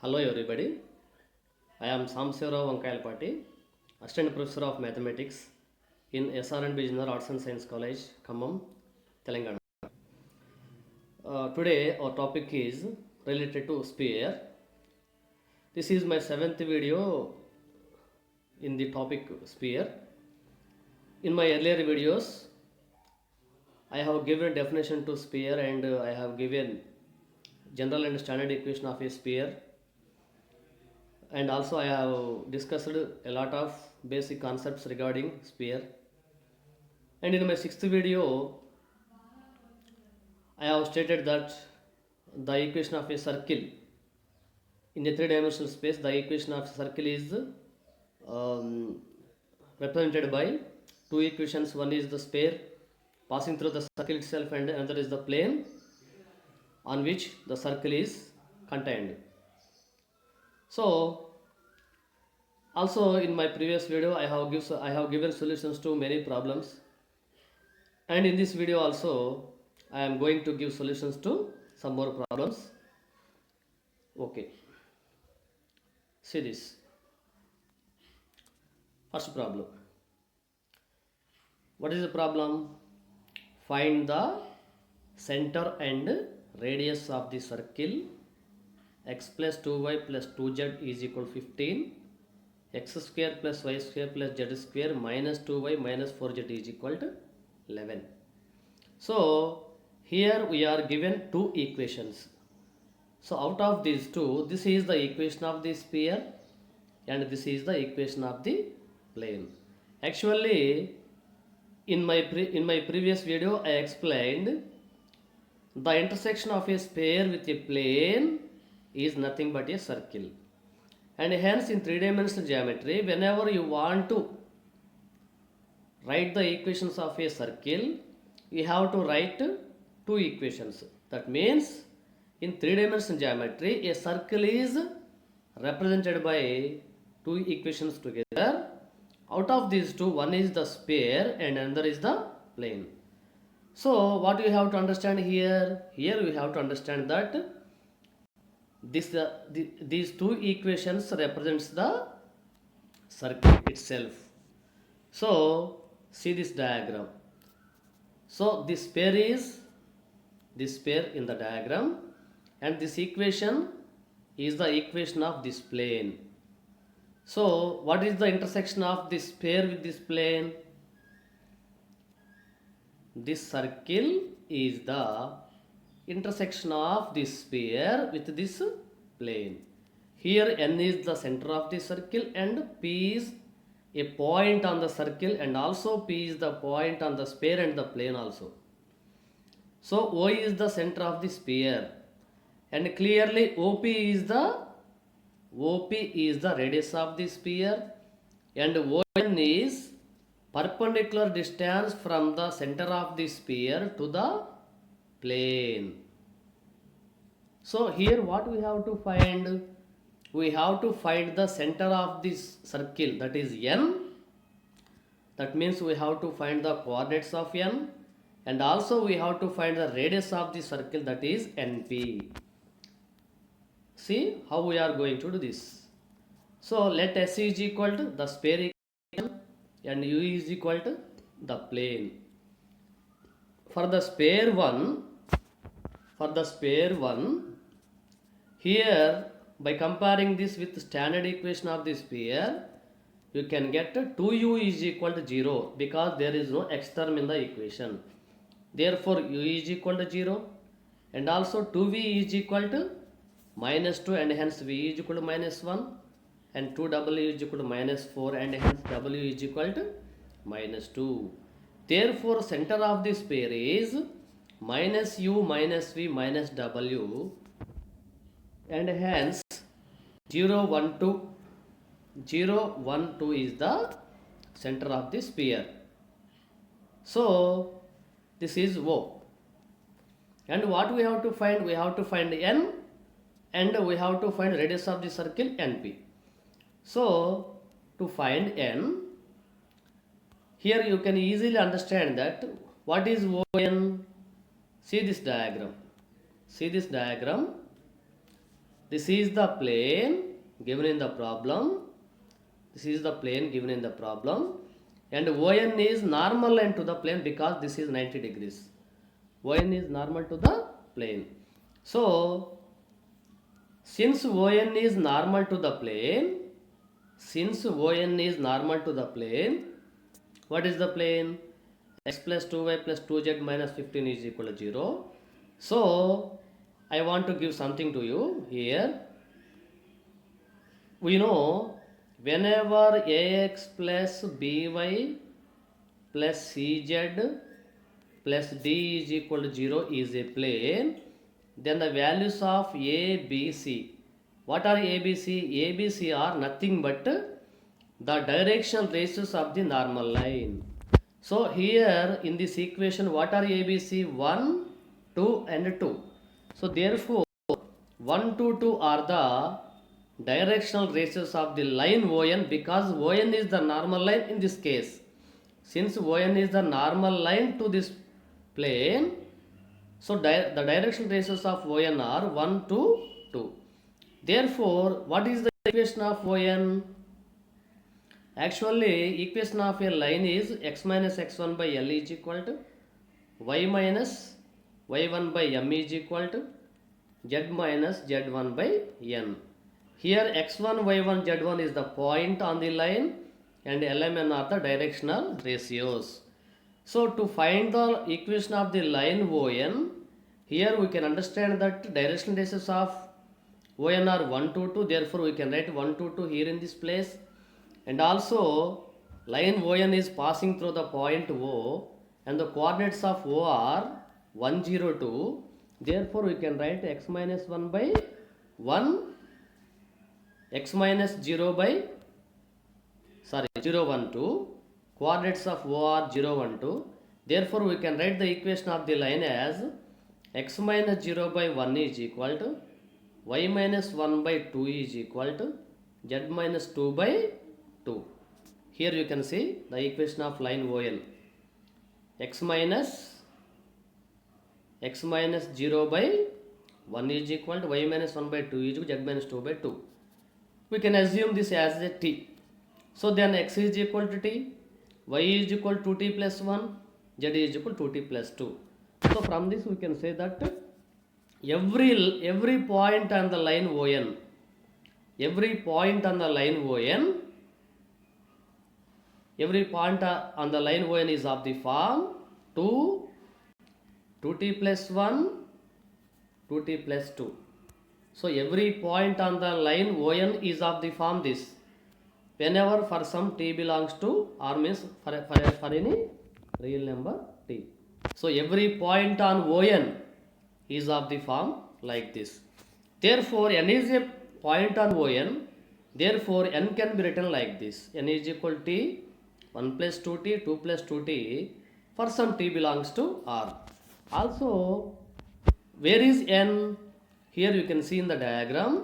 Hello everybody. I am Samsivarav Vankayalpati, Assistant Professor of Mathematics in SRN Bijnar Arts and Science College, Khammam, Telangana. Today our topic is related to sphere. This is my seventh video in the topic sphere. In my earlier videos, I have given definition to sphere and I have given general and standard equation of a sphere, and also I have discussed a lot of basic concepts regarding sphere. And in my sixth video, I have stated that the equation of a circle in a three-dimensional space, the equation of a circle is represented by two equations. One is the sphere passing through the circle itself, and another is the plane on which the circle is contained. So, also in my previous video, I have given solutions to many problems, and in this video also I am going to give solutions to some more problems. Okay, see this first problem. What is the problem? Find the center and radius of the circle x plus 2y plus 2z is equal to 15, x square plus y square plus z square minus 2y minus 4z is equal to 11. So here we are given two equations. So out of these two, this is the equation of the sphere and this is the equation of the plane. Actually, in my previous video, I explained the intersection of a sphere with a plane is nothing but a circle. And hence in three-dimensional geometry, whenever you want to write the equations of a circle, you have to write two equations. That means in three-dimensional geometry, a circle is represented by two equations together. Out of these two, one is the sphere and another is the plane. So what you have to understand here? Here we have to understand that these two equations represents the circle itself. So see this diagram. So this sphere is this sphere in the diagram, and this equation is the equation of this plane. So what is the intersection of this sphere with this plane? This circle is the intersection of this sphere with this plane. Here n is the center of the circle and P is a point on the circle, and also P is the point on the sphere and the plane also. So O is the center of the sphere, and clearly OP is the radius of the sphere, and ON is perpendicular distance from the center of the sphere to the plane. So here what we have to find? We have to find the center of this circle, that is n. That means we have to find the coordinates of n, and also we have to find the radius of the circle, that is np. See how we are going to do this. So let S is equal to the sphere equation and U is equal to the plane. For the sphere one, here by comparing this with standard equation of the sphere, you can get 2u is equal to 0 because there is no x term in the equation. Therefore u is equal to 0, and also 2v is equal to minus 2, and hence v is equal to minus 1, and 2w is equal to minus 4, and hence w is equal to minus 2. Therefore center of the sphere is minus u minus v minus w, and hence 0 1 2 is the center of the sphere. So this is O, and what we have to find? We have to find n, and we have to find radius of the circle np. So to find n, here you can easily understand that what is ON. See this diagram. This is the plane given in the problem. This is the plane given in the problem. And ON is normal line to the plane because this is 90 degrees. ON is normal to the plane. So, since ON is normal to the plane, what is the plane? X plus 2y plus 2z minus 15 is equal to 0. So, I want to give something to you here. We know whenever ax plus by plus cz plus d is equal to 0 is a plane, then the values of a, b, c. What are a, b, c? A, b, c are nothing but the directional ratios of the normal line. So here in this equation, what are a, b, c? 1, 2 and 2. So therefore 1, 2, 2 are the directional ratios of the line ON, because ON is the normal line in this case. Since ON is the normal line to this plane, so the direction ratios of ON are 1 to 2. Therefore, what is the equation of ON? Actually, equation of a line is x minus x1 by L is equal to y minus y1 by M is equal to z minus z1 by N. Here x1, y1, z1 is the point on the line and LMN are the directional ratios. So to find the equation of the line ON, here we can understand that directional ratios of ON are 1 to 2, therefore we can write 1 to 2 here in this place. And also line ON is passing through the point O and the coordinates of O are 1, 0, 2. Therefore we can write x minus 1 by 1, x minus 0 by 0, 1, 2. Coordinates of O are 0, 1, 2. Therefore we can write the equation of the line as x minus 0 by 1 is equal to y minus 1 by 2 is equal to z minus 2 by 2. Here you can see the equation of line ON. X minus 0 by 1 is equal to y minus 1 by 2 is equal to z minus 2 by 2. We can assume this as a t. So then x is equal to t, y is equal to 2t plus 1, z is equal to 2t plus 2. So from this we can say that every point on the line ON, every point on the line ON is of the form 2, 2t plus 1, 2t plus 2. So every point on the line ON is of the form this. Whenever for some t belongs to R means for any real number t. So every point on ON is of the form like this. Therefore n is a point on ON. Therefore n can be written like this. N is equal to t, 1 plus 2t, 2 plus 2t for some t belongs to R. Also, where is n? Here you can see in the diagram.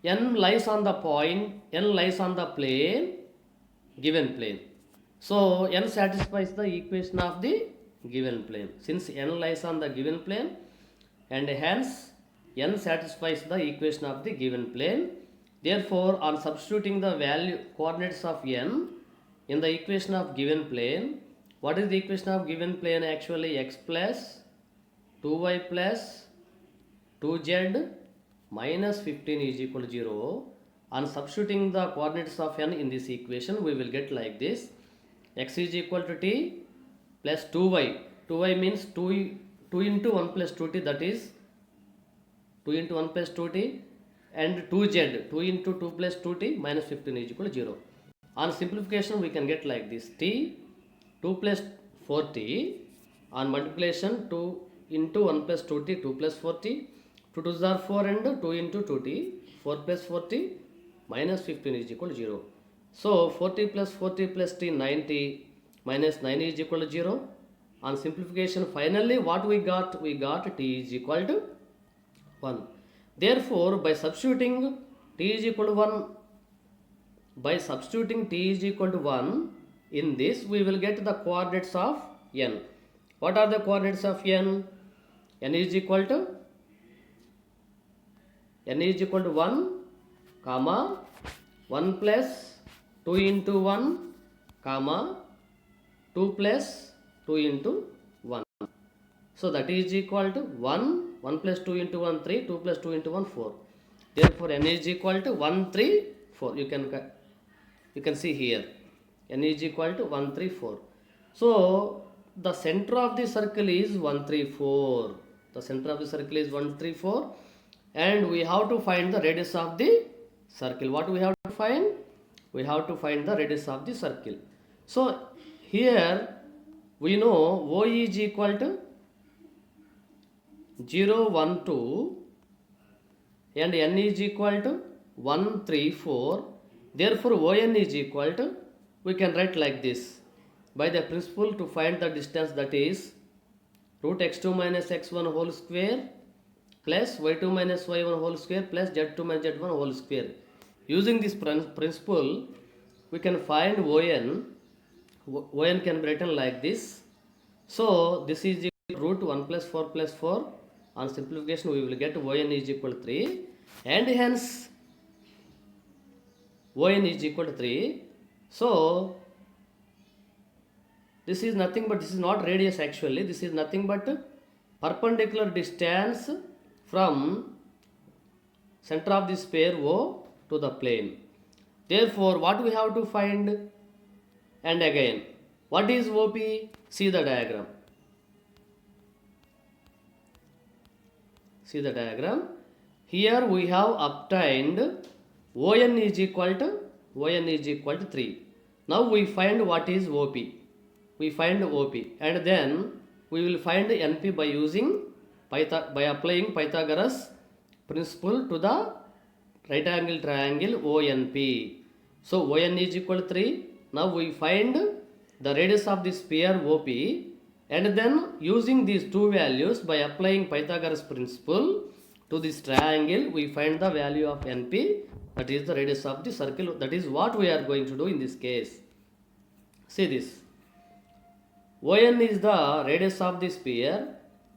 N lies on the point, N lies on the plane, given plane. So N satisfies the equation of the given plane. Since N lies on the given plane, and hence N satisfies the equation of the given plane. Therefore, on substituting the value coordinates of N in the equation of given plane, what is the equation of given plane? Actually x plus 2y plus 2z minus 15 is equal to 0. On substituting the coordinates of n in this equation, we will get like this. X is equal to t plus 2y. 2y means 2 into 1 plus 2t, that is 2 into 1 plus 2t, and 2z, 2 into 2 plus 2t minus 15 is equal to 0. On simplification, we can get like this. T 2 plus 4t, on multiplication 2 into 1 plus 2t, 2 plus 4t, 2 2s are 4 and 2 into 2t, 4 plus 4t minus 15 is equal to 0. So 40 plus 40 plus t, 90 minus 9 is equal to 0. On simplification, finally what we got? We got t is equal to 1. Therefore, by substituting t is equal to 1, in this we will get the coordinates of n. What are the coordinates of n? N is equal to n is equal to 1, comma 1 plus 2 into 1, comma 2 plus 2 into 1. So that is equal to 1, 1 plus 2 into 1, 3, 2 plus 2 into 1, 4. Therefore, n is equal to 1, 3, 4. You can see here, n is equal to 1, 3, 4. So the center of the circle is 1, 3, 4. The center of the circle is 1, 3, 4. And we have to find the radius of the circle. What we have to find? We have to find the radius of the circle. So here we know O is equal to 0, 1, 2 and n is equal to 1, 3, 4. Therefore, ON is equal to, we can write like this. By the principle to find the distance, that is root x2 minus x1 whole square plus y2 minus y1 whole square plus z2 minus z1 whole square. Using this principle, we can find ON. ON can be written like this. So this is equal to root 1 plus 4 plus 4. On simplification, we will get ON is equal to 3. And hence, ON is equal to 3. So this is nothing but, this is not radius actually, this is nothing but perpendicular distance from center of the sphere O to the plane. Therefore, what we have to find? And again, what is OP? See the diagram. See the diagram. Here we have obtained ON is equal to 3. Now we find what is OP. We find OP and then we will find NP by applying Pythagoras principle to the right angle triangle ONP. So ON is equal to 3. Now we find the radius of the sphere OP and then using these two values by applying Pythagoras principle to this triangle, we find the value of NP, that is the radius of the circle. That is what we are going to do in this case. See this. ON is the radius of the sphere.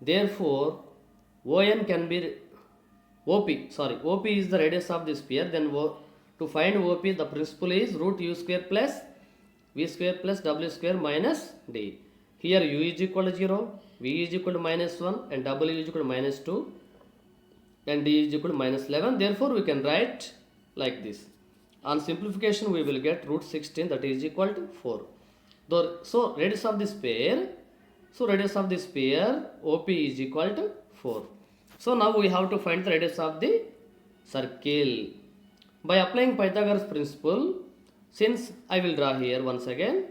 Therefore, ON can be OP is the radius of the sphere. Then to find OP, the principle is root u square plus v square plus w square minus d. Here u is equal to 0, v is equal to minus 1 and w is equal to minus 2 and d is equal to minus 11. Therefore, we can write like this. On simplification, we will get root 16, that is equal to 4. So radius of the sphere, OP is equal to 4. So now we have to find the radius of the circle. By applying Pythagoras principle, since I will draw here once again,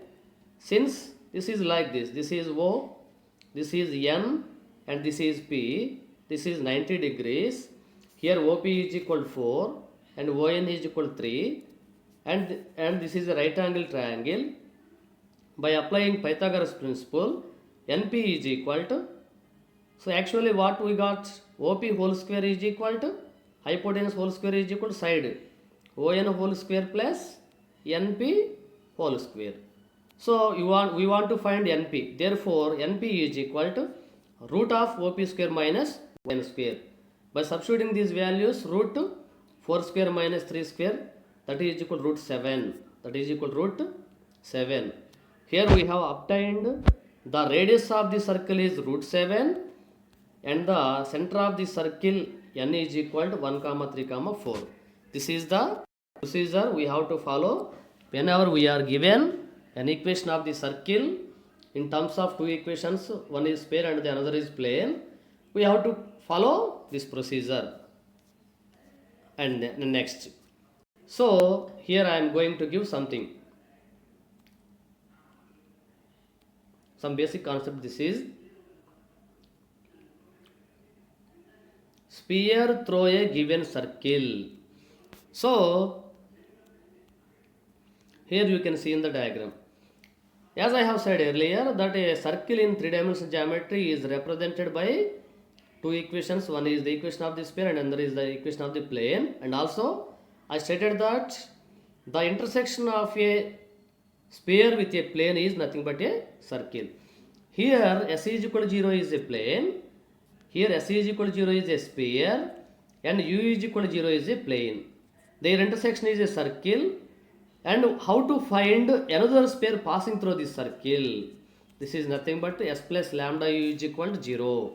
since this is like this, this is O, this is N and this is P, this is 90 degrees, here OP is equal to 4 and ON is equal to 3 and this is a right angle triangle. By applying Pythagoras principle, NP is equal to, so actually what we got, OP whole square is equal to, hypotenuse whole square is equal to side, ON whole square plus NP whole square. So we want to find NP. Therefore, NP is equal to root of OP square minus ON square. By substituting these values, root 4 square minus 3 square, that is equal to root 7. That is equal to root 7. Here we have obtained the radius of the circle is root 7 and the center of the circle n is equal to 1, 3, 4. This is the procedure we have to follow whenever we are given an equation of the circle in terms of two equations, one is sphere and the another is plane. We have to follow this procedure. And next. So here I am going to give something. Some basic concept. This is sphere through a given circle. So here you can see in the diagram. As I have said earlier that a circle in three-dimensional geometry is represented by two equations. One is the equation of the sphere and another is the equation of the plane. And also I stated that the intersection of a sphere with a plane is nothing but a circle. Here S is equal to 0 is a plane. Here S is equal to 0 is a sphere. and u is equal to 0 is a plane. Their intersection is a circle. And how to find another sphere passing through this circle? This is nothing but s plus lambda u is equal to 0.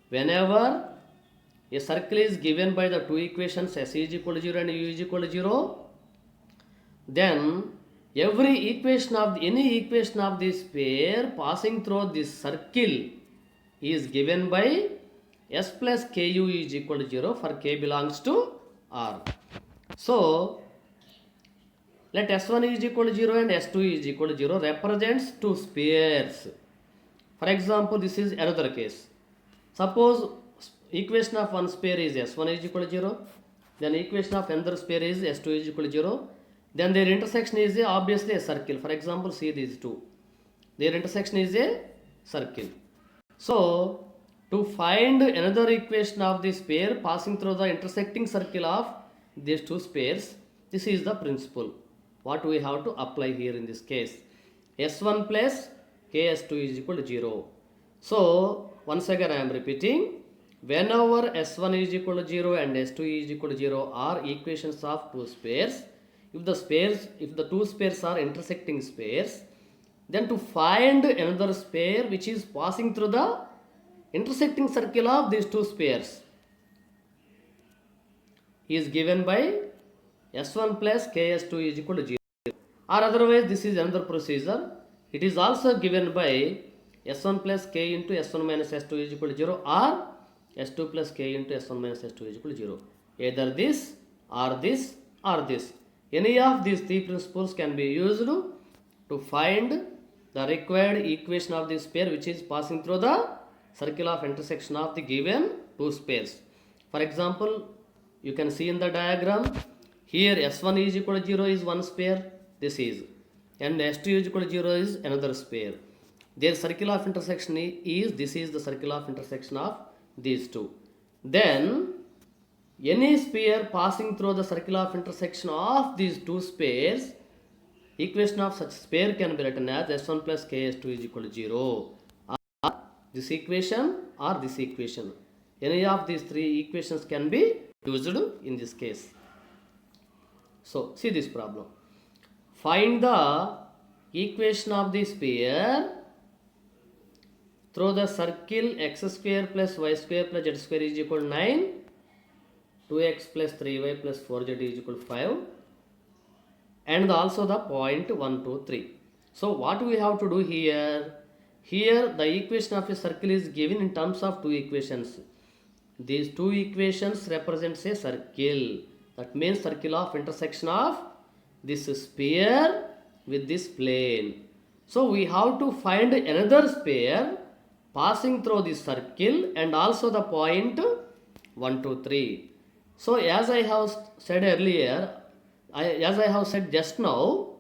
Whenever a circle is given by the two equations s is equal to 0 and u is equal to 0, then every equation of any equation of this sphere passing through this circle is given by s plus ku is equal to 0 for k belongs to R. So let s1 is equal to 0 and s2 is equal to 0 represents two spheres. For example, this is another case. Suppose equation of one sphere is s1 is equal to 0, then equation of another sphere is s2 is equal to 0. Then their intersection is obviously a circle. For example, see these two. Their intersection is a circle. So, to find another equation of the sphere passing through the intersecting circle of these two spheres, this is the principle. What we have to apply here in this case. S1 plus KS2 is equal to 0. So, once again I am repeating. Whenever S1 is equal to 0 and S2 is equal to 0 are equations of two spheres, if the two spheres are intersecting spheres, then to find another sphere which is passing through the intersecting circle of these two spheres is given by S1 plus KS2 is equal to 0. Or otherwise, this is another procedure. It is also given by S1 plus K into S1 minus S2 is equal to 0 or S2 plus K into S1 minus S2 is equal to 0. Either this or this or this. Any of these three principles can be used to find the required equation of the sphere which is passing through the circle of intersection of the given two spheres. For example, you can see in the diagram, here S1 is equal to 0 is one sphere, this is, and S2 is equal to 0 is another sphere. Their circle of intersection is, this is the circle of intersection of these two. Then, any sphere passing through the circle of intersection of these two spheres, equation of such sphere can be written as S1 plus KS2 is equal to 0. Or this equation or this equation. Any of these three equations can be used in this case. So, see this problem. Find the equation of the sphere through the circle x square plus y square plus z square is equal to 9, 2x plus 3y plus 4z is equal to 5, and also the point 1, 2, 3. So what we have to do here? Here the equation of a circle is given in terms of two equations. These two equations represents a circle. That means circle of intersection of this sphere with this plane. So we have to find another sphere passing through this circle and also the point 1, 2, 3. So as I have said earlier, as I have said just now,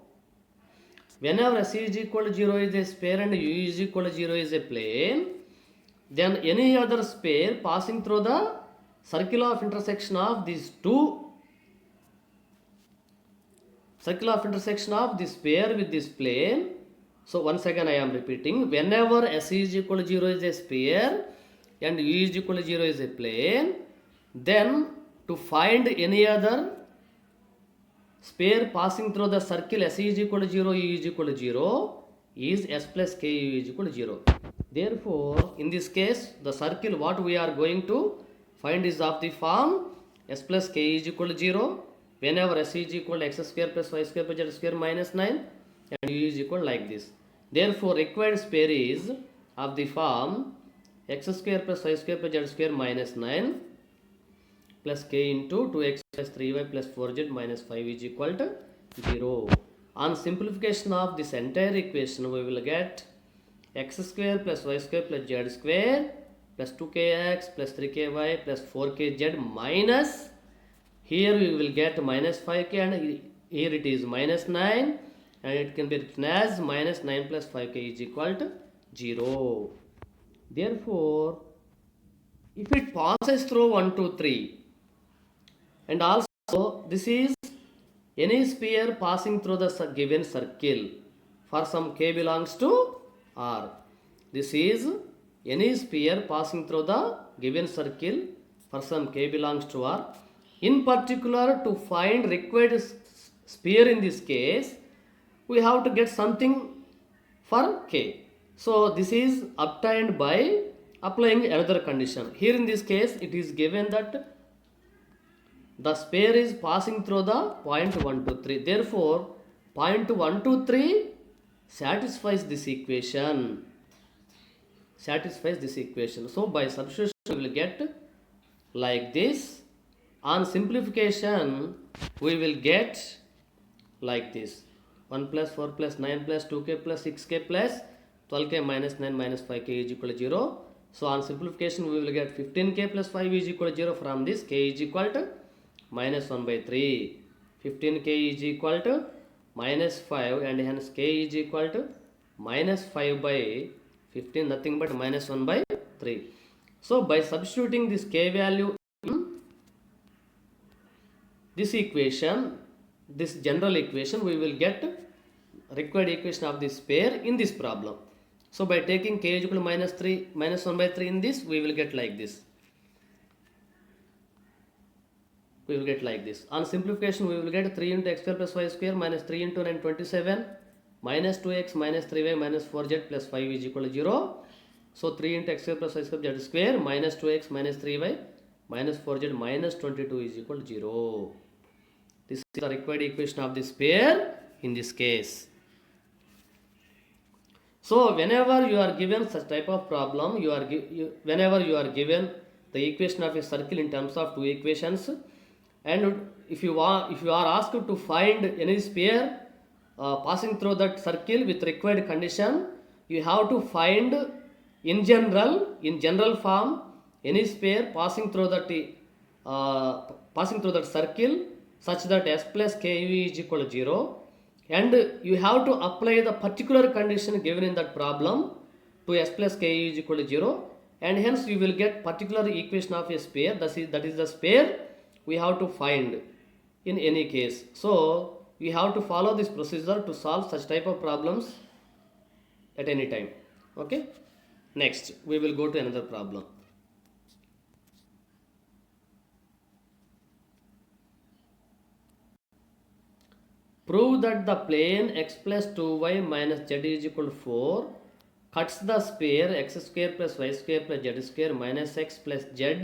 whenever s is equal to 0 is a sphere and u is equal to 0 is a plane, then any other sphere passing through the circle of intersection of these two, circle of intersection of this sphere with this plane. So once again I am repeating, whenever s is equal to 0 is a sphere and u is equal to 0 is a plane, then to find any other sphere passing through the circle s is equal to 0, u is equal to 0 is s plus ku is equal to 0. Therefore, in this case, the circle what we are going to find is of the form s plus k is equal to 0 whenever s is equal to x square plus y square plus z square minus 9 and u is equal like this. Therefore, required sphere is of the form x square plus y square plus z square minus 9 plus k into 2x plus 3y plus 4z minus 5 is equal to 0. On simplification of this entire equation, we will get x square plus y square plus z square plus 2kx plus 3ky plus 4kz minus, here we will get minus 5k and here it is minus 9 and it can be written as minus 9 plus 5k is equal to 0. Therefore, if it passes through 1, 2, 3 and also this is any sphere passing through the given circle for some k belongs to R. This is any sphere passing through the given circle for some k belongs to R. In particular, to find required sphere in this case, we have to get something for k. So this is obtained by applying another condition. Here in this case, it is given that the sphere is passing through the point 1, 2, 3. Therefore, point 1, 2, 3 satisfies this equation. So by substitution, we will get like this. On simplification, we will get like this. 1 plus 4 plus 9 plus 2k plus 6k plus 12k minus 9 minus 5k is equal to 0. So on simplification, we will get 15k plus 5 is equal to 0. From this, k is equal to minus 1 by 3. 15k is equal to minus 5, and hence k is equal to minus 5 by 15, nothing but minus 1 by 3. So by substituting this k value in this equation, this general equation, we will get required equation of this pair in this problem. So by taking k is equal to minus 1 by 3 in this, we will get like this. On simplification, we will get 3 into x square plus y square minus 3 into 9, 27, minus 2x minus 3y minus 4z plus 5 is equal to 0. So 3 into x square plus y square z square minus 2x minus 3y minus 4z minus 22 is equal to 0. This is the required equation of this pair in this case. So whenever you are given such type of problem, whenever you are given the equation of a circle in terms of two equations, and if you are asked to find any sphere passing through that circle with required condition, you have to find in general form any sphere passing through that circle such that s plus ku is equal to 0, and you have to apply the particular condition given in that problem to s plus ku is equal to 0, and hence you will get particular equation of a sphere. That is the sphere we have to find in any case. So we have to follow this procedure to solve such type of problems at any time. Okay, next we will go to another problem. Prove that the plane x plus 2y minus z is equal to 4 cuts the sphere x square plus y square plus z square minus x plus z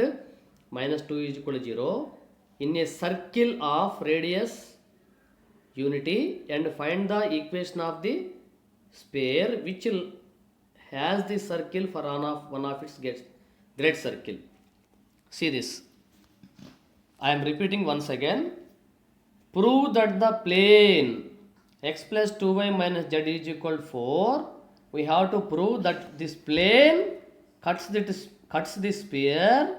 minus 2 is equal to 0 in a circle of radius unity, and find the equation of the sphere which has the circle for one of its great circle. See this. I am repeating once again. Prove that the plane x plus 2y minus z is equal to 4. We have to prove that this plane cuts the sphere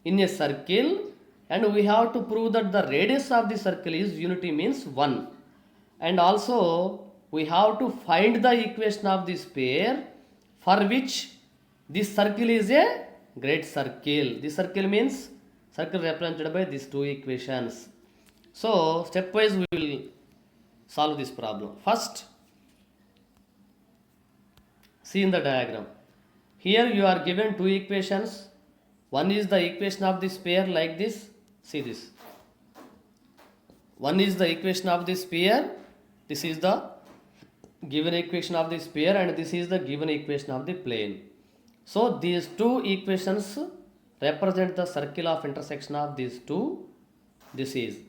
in a circle, and we have to prove that the radius of the circle is unity, means 1. And also we have to find the equation of this pair for which this circle is a great circle. This circle means circle represented by these two equations. So stepwise we will solve this problem. First, see in the diagram. Here you are given two equations. One is the equation of this pair like this. See this. One is the equation of this pair. This is the given equation of the sphere, and this is the given equation of the plane. So these two equations represent the circle of intersection of these two. This is,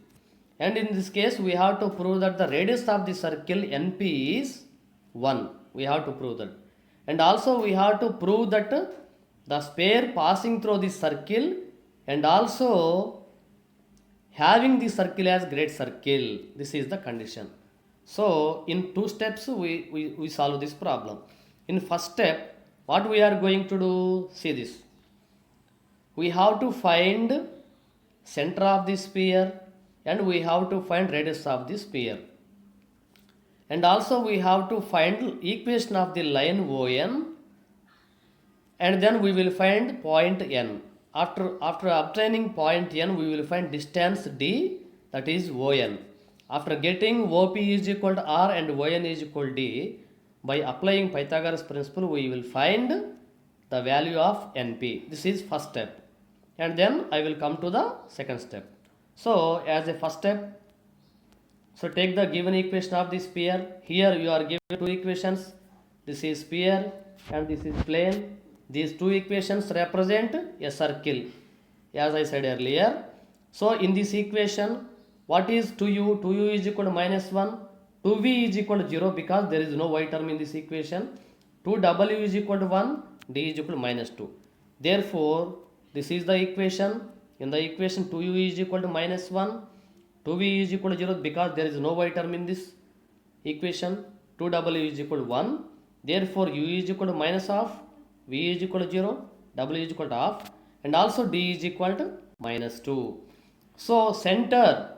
and in this case we have to prove that the radius of the circle NP is 1. We have to prove that, and also we have to prove that the sphere passing through this circle and also having the circle as great circle. This is the condition. So in two steps we solve this problem. In first step, what we are going to do, see this. We have to find center of the sphere, and we have to find radius of the sphere, and also we have to find equation of the line ON, and then we will find point N. After obtaining point N, we will find distance D, that is ON. After getting OP is equal to R and ON is equal to D, by applying Pythagoras principle, we will find the value of NP. This is first step. and then I will come to the second step. So as a first step, so take the given equation of the sphere. Here you are given two equations. This is sphere and this is plane. These two equations represent a circle, as I said earlier. So in this equation, what is 2u? 2u is equal to minus 1. 2v is equal to 0 because there is no y term in this equation. 2w is equal to 1. D is equal to minus 2. Therefore, this is the equation. In the equation, 2u is equal to minus 1. 2v is equal to 0 because there is no y term in this equation. 2w is equal to 1. Therefore, u is equal to minus half, v is equal to 0, w is equal to half, and also d is equal to minus 2. So, center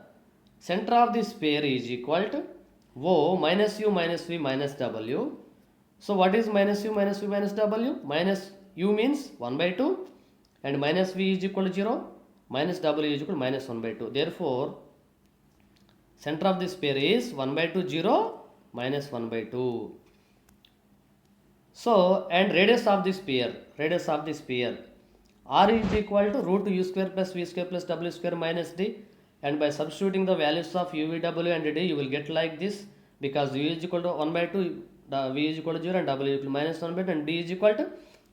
of the sphere is equal to O minus u minus v minus w. So, what is minus u minus v minus w? Minus u means 1 by 2 and minus v is equal to 0, minus w is equal to minus 1 by 2. Therefore, center of the sphere is 1 by 2, 0, minus 1 by 2. So, and radius of the sphere, r is equal to root u square plus v square plus w square minus d, and by substituting the values of u, v, w and d, you will get like this, because u is equal to 1 by 2, v is equal to 0 and w is equal to minus 1 by 2 and d is equal to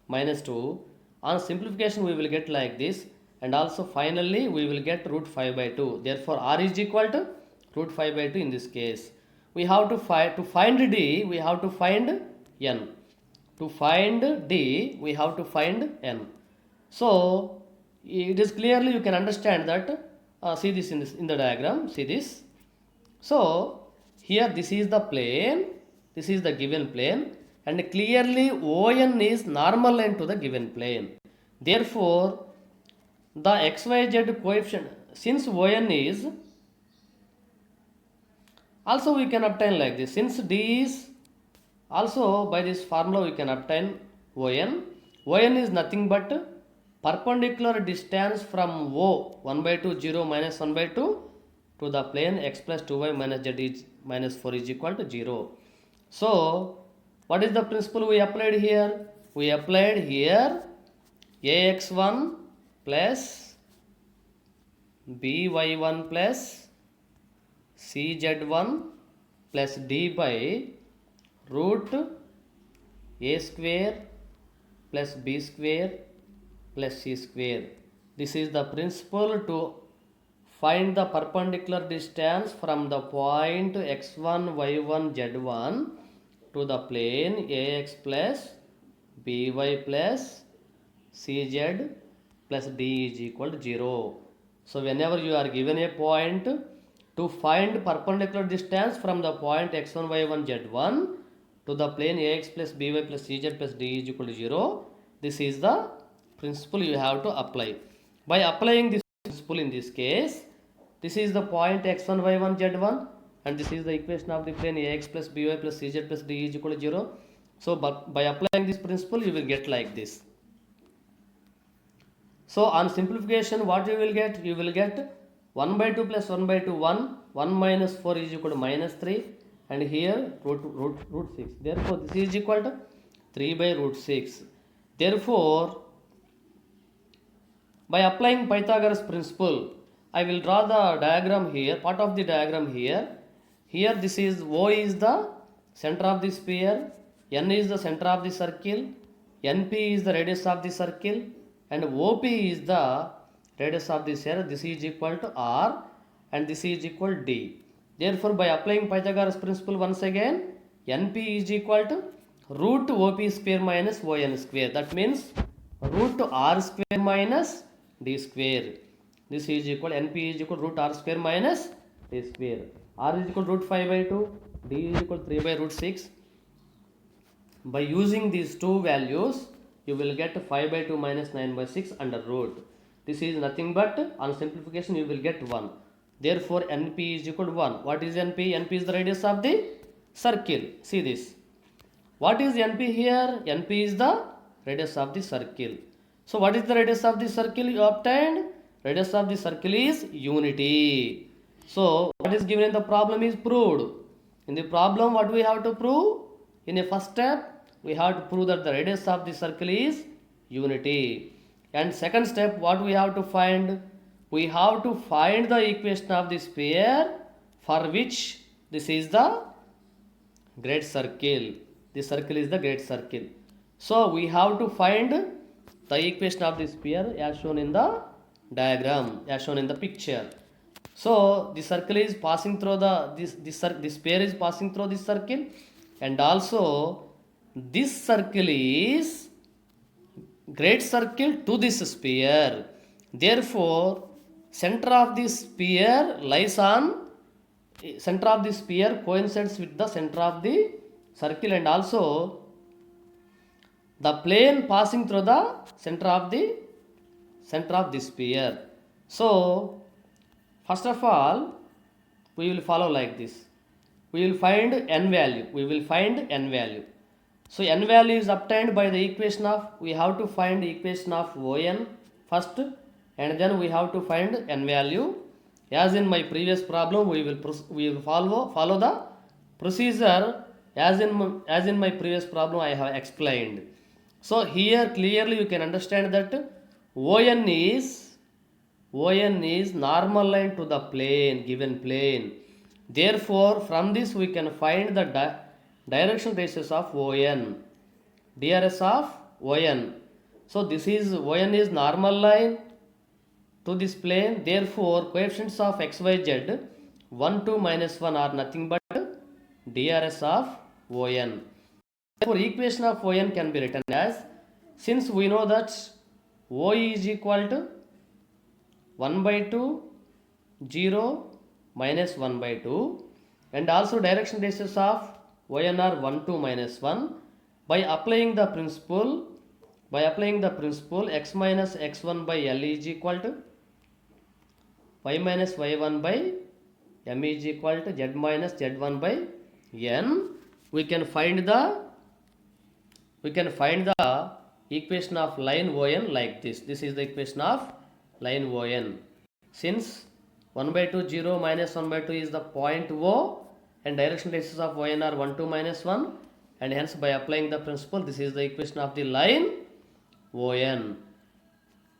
minus 2. On simplification we will get like this, and also finally we will get root 5 by 2. Therefore, r is equal to root 5 by 2 in this case. We have to find d, we have to find n. To find d, we have to find n. So, it is clearly you can understand that, see this in the diagram, see this. So, here this is the plane, this is the given plane, and clearly ON is normal line to the given plane. Therefore, the XYZ coefficient, since ON is, also we can obtain like this, since D is, also by this formula we can obtain ON. ON is nothing but perpendicular distance from O 1 by 2, 0, minus 1 by 2 to the plane x plus 2y minus z is minus 4 is equal to 0. So, what is the principle we applied here? We applied here ax1 plus by1 plus cz1 plus d by root a square plus b square plus c square. This is the principle to find the perpendicular distance from the point x1, y1, z1 to the plane ax plus by plus cz plus d is equal to 0. So, whenever you are given a point, to find perpendicular distance from the point x1, y1, z1 to the plane ax plus by plus cz plus d is equal to 0, this is the principle you have to apply. By applying this principle in this case, this is the point x1, y1, z1, and this is the equation of the plane ax plus by plus cz plus d is equal to 0. So, by applying this principle, you will get like this. So, on simplification, what you will get? You will get 1 by 2 plus 1 by 2, 1, 1 minus 4 is equal to minus 3, and here root 6. Therefore, this is equal to 3 by root 6. Therefore, by applying Pythagoras principle, I will draw the diagram here, part of the diagram here. Here this is O is the center of the sphere, N is the center of the circle, NP is the radius of the circle, and OP is the radius of the sphere. This is equal to R and this is equal to D. Therefore, by applying Pythagoras principle once again, NP is equal to root OP square minus ON square. That means root R square minus D square. This is equal, NP is equal to root R square minus D square. R is equal to root 5 by 2, D is equal to 3 by root 6. By using these two values, you will get 5 by 2 minus 9 by 6 under root. This is nothing but, on simplification, you will get 1. Therefore, NP is equal to 1. What is NP? NP is the radius of the circle. See this. What is NP here? NP is the radius of the circle. So, what is the radius of the circle you obtained? Radius of the circle is unity. So, what is given in the problem is proved. In the problem, what we have to prove? In the first step, we have to prove that the radius of the circle is unity. And second step, what we have to find? We have to find the equation of the sphere for which this is the great circle. This circle is the great circle. So we have to find the equation of the sphere as shown in the diagram, as shown in the picture. So the circle is passing through this sphere is passing through this circle, and also this circle is great circle to this sphere. Therefore, center of the sphere lies on center of the sphere coincides with the center of the circle, and also the plane passing through the center of the sphere. So first of all, we will follow like this. We will find n value. So n value is obtained by the equation of, we have to find equation of On first, and then we have to find n value. As in my previous problem, we will follow the procedure as in my previous problem I have explained. So here clearly you can understand that On is normal line to the plane, given plane. Therefore, from this we can find the direction ratios of On, DRS of On. So this is On is normal line to this plane. Therefore, coefficients of x, y, z 1, 2, minus 1 are nothing but DRS of On. Therefore, equation of On can be written as, since we know that O is equal to 1 by 2, 0, minus 1 by 2, and also direction ratios of On are 1, 2, minus 1. By applying the principle x minus x1 by L is equal to y minus y1 by m is equal to z minus z1 by n, we can find the equation of line On like this. This is the equation of line On. Since 1 by 2, 0, minus 1 by 2 is the point O, and direction ratios of On are 1, 2, minus 1, and hence by applying the principle, this is the equation of the line On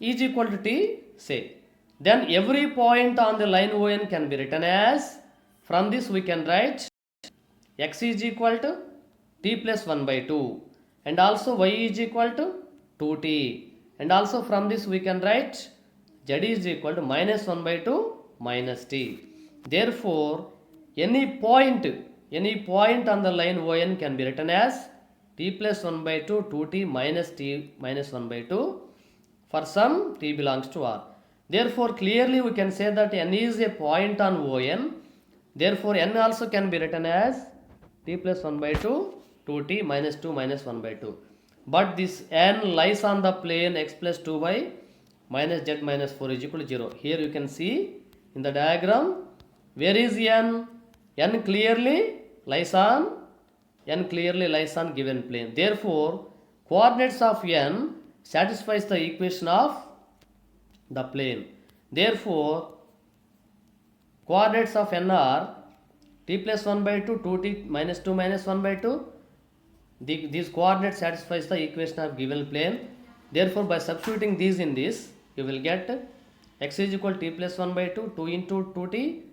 is equal to t, say. Then every point on the line On can be written as, from this we can write x is equal to t plus 1 by 2, and also y is equal to 2t, and also from this we can write z is equal to minus 1 by 2 minus t. Therefore, any point on the line On can be written as t plus 1 by 2, 2t minus t minus 1 by 2 for some t belongs to R. Therefore, clearly we can say that n is a point on On. Therefore, n also can be written as t plus 1 by 2, 2t minus 2 minus 1 by 2. But this n lies on the plane x plus 2y minus z minus 4 is equal to 0. Here you can see in the diagram, where is n? N clearly lies on given plane. Therefore, coordinates of n satisfies the equation of the plane. Therefore, coordinates of n are t plus 1 by 2, 2t minus 2 minus 1 by 2. These coordinates satisfies the equation of given plane. Therefore, by substituting these in this, you will get x is equal to t plus 1 by 2, 2 into 2t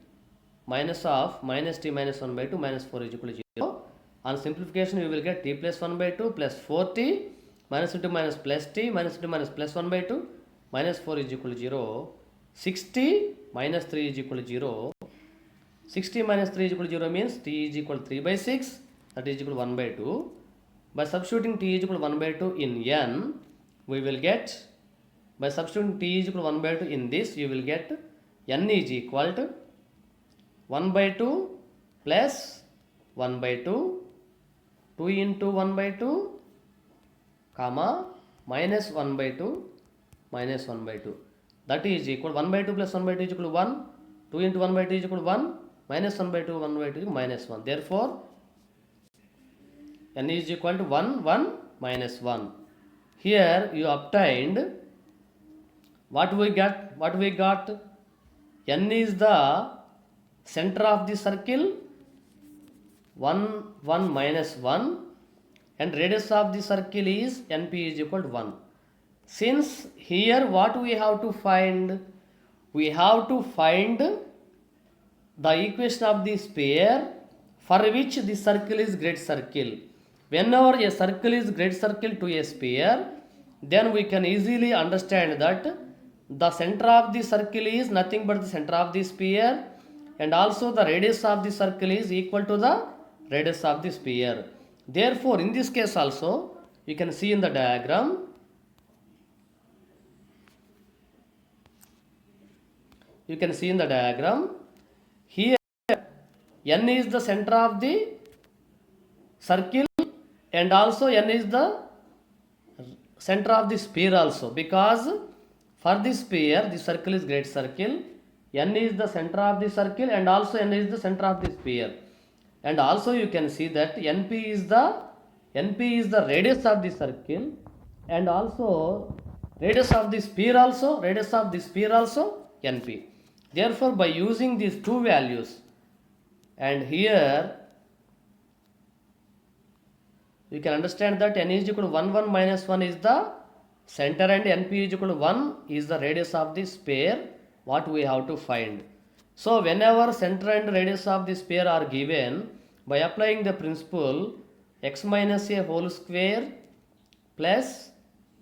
minus of minus t minus 1 by 2 minus 4 is equal to 0. On simplification, you will get t plus 1 by 2 plus 4t minus into minus plus t minus into minus plus 1 by 2 minus 4 is equal to 0. 60 minus 3 is equal to 0. 60 minus 3 is equal to 0 means t is equal to 3 by 6, that is equal to 1 by 2. By substituting t is equal to 1 by 2 in n, we will get, by substituting t is equal to 1 by 2 in this, you will get n is equal to 1 by 2 plus 1 by 2, 2 into 1 by 2, comma, minus 1 by 2, minus 1 by 2. That is equal, 1 by 2 plus 1 by 2 is equal to 1, 2 into 1 by 2 is equal to 1, minus 1 by 2, 1 by 2 is minus 1. Therefore, n is equal to 1, 1, minus 1. Here you obtained, what we got, n is the center of the circle, 1, 1, minus 1, and radius of the circle is np is equal to 1. Since here what we have to find? We have to find the equation of the sphere for which the circle is great circle. Whenever a circle is great circle to a sphere, then we can easily understand that the center of the circle is nothing but the center of the sphere, and also the radius of the circle is equal to the radius of the sphere. Therefore, in this case also, you can see in the diagram, here n is the center of the circle and also n is the center of the sphere also, because for the sphere the circle is great circle, n is the center of the circle and also n is the center of the sphere, and also you can see that np is the radius of the circle and also radius of the sphere also np. Therefore, by using these two values, and here you can understand that n is equal to 1 1 minus 1 is the center and np is equal to 1 is the radius of the sphere what we have to find. So whenever center and radius of the sphere are given, by applying the principle x minus a whole square plus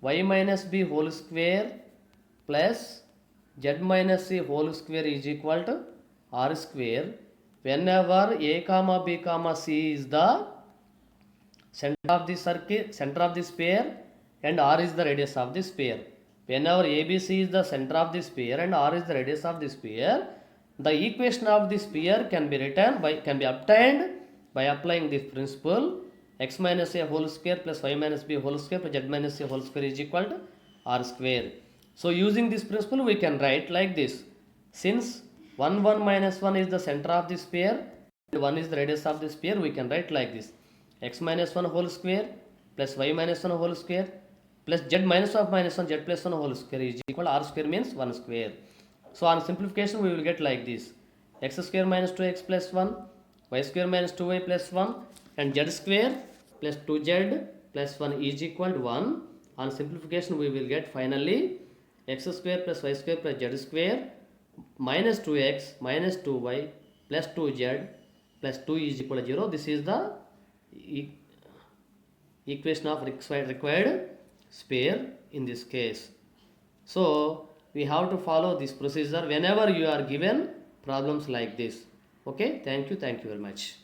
y minus b whole square plus z minus c whole square is equal to r square, whenever a comma b comma c is the center of the circle, center of the sphere, and r is the radius of the sphere. Whenever ABC is the center of the sphere and r is the radius of the sphere, the equation of the sphere can be obtained by applying this principle x minus a whole square plus y minus b whole square plus z minus a whole square is equal to r square. So using this principle we can write like this: since 1 1 minus 1 is the center of the sphere and 1 is the radius of the sphere, we can write like this: x minus 1 whole square plus y minus 1 whole square plus z minus of minus 1 z plus 1 whole square is equal to r square means 1 square. So on simplification we will get like this: x square minus 2x plus 1, y square minus 2y plus 1, and z square plus 2z plus 1 is equal to 1. On simplification we will get finally x square plus y square plus z square minus 2x minus 2y plus 2z plus 2 is equal to 0. This is the equation of required sphere in this case. So we have to follow this procedure whenever you are given problems like this. Okay, thank you very much.